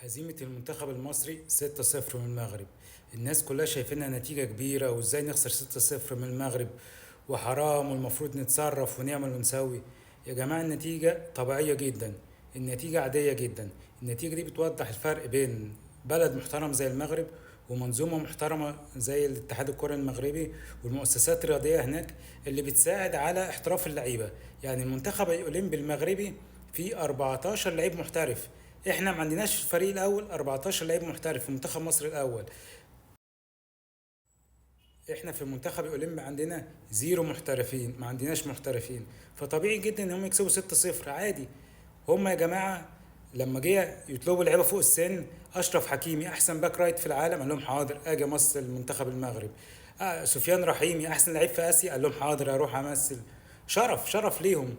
هزيمة المنتخب المصري 6-0 من المغرب. الناس كلها شايفينها نتيجة كبيرة، وازاي نخسر 6-0 من المغرب وحرام، والمفروض نتصرف ونعمل ونسوي. يا جماعة النتيجة طبيعية جدا، النتيجة عادية جدا. النتيجة دي بتوضح الفرق بين بلد محترم زي المغرب ومنظومة محترمة زي الاتحاد الكرة المغربي والمؤسسات الرياضية هناك اللي بتساعد على احتراف اللعيبة. يعني المنتخب الأولمبي المغربي فيه 14 لعيب محترف. احنا ما عندناش في الفريق الاول 14 لعيب محترف في منتخب مصر الاول. احنا في المنتخب الاولمبي عندنا زيرو محترفين، ما عندناش محترفين. فطبيعي جدا ان هم يكسبوا 6-0 عادي. هم يا جماعه لما جه يطلبوا لعيبه فوق السن، اشرف حكيمي احسن باك رايت في العالم قال لهم حاضر اجي امثل منتخب المغرب. سفيان رحيمي احسن لعيب في اسيا قال لهم حاضر اروح امثل. شرف شرف ليهم.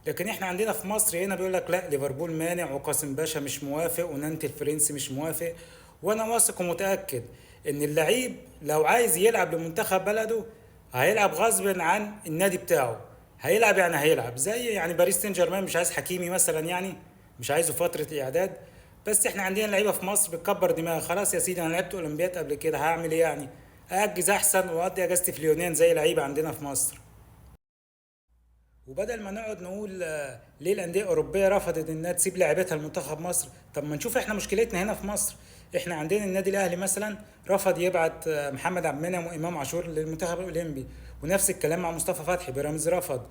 لكن احنا عندنا في مصر هنا بيقول لك لا، ليفربول مانع وقاسم باشا مش موافق ونانت الفرنسي مش موافق. وانا واثق ومتاكد ان اللعيب لو عايز يلعب لمنتخب بلده هيلعب غصب عن النادي بتاعه. هيلعب يعني هيلعب زي يعني باريس سان جيرمان مش عايز حكيمي مثلا، يعني مش عايزه فتره اعداد. بس احنا عندنا لعيبه في مصر بتكبر دماغ، خلاص يا سيدي انا لعبت اولمبياد قبل كده هعمل ايه يعني؟ اجز احسن واقضي اجازتي في اليونان زي لعيبه عندنا في مصر. وبدل ما نقعد نقول ليه الانديه الاوروبيه رفضت انها تسيب لعيبتها لمنتخب مصر، طب ما نشوف احنا مشكلتنا هنا في مصر. احنا عندنا النادي الاهلي مثلا رفض يبعت محمد عبد المنعم وامام عاشور للمنتخب الاولمبي، ونفس الكلام مع مصطفى فتحي، بيراميدز رفض.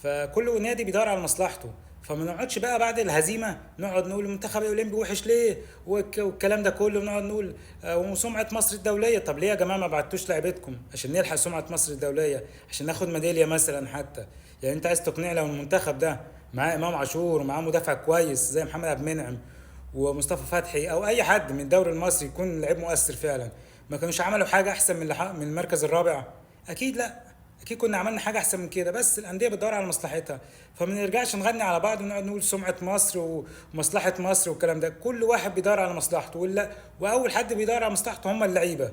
فكل نادي بيدور على مصلحته. فما نقعدش بقى بعد الهزيمه نقعد نقول المنتخب الاولمبي وحش ليه والكلام ده كله، ونقعد نقول وسمعه مصر الدوليه. طب ليه يا جماعه ما بعتوش لعيبتكم عشان نلحق سمعه مصر الدوليه، عشان ناخد ميداليه مثلا حتى؟ يعني انت عايز تقنعني لو المنتخب ده معاه امام عاشور ومعاه مدافع كويس زي محمد عبد المنعم ومصطفى فتحي او اي حد من الدوري المصري يكون لعيب مؤثر فعلا، ما كانوش عملوا حاجه احسن من المركز الرابع؟ اكيد لا. اكيد كنا عملنا حاجه احسن من كده، بس الانديه بتدور على مصلحتها. فما نرجعش نغني على بعض ونقعد نقول سمعه مصر ومصلحه مصر والكلام ده. كل واحد بيدور على مصلحته، ولا واول حد بيدور على مصلحته هم اللعيبه.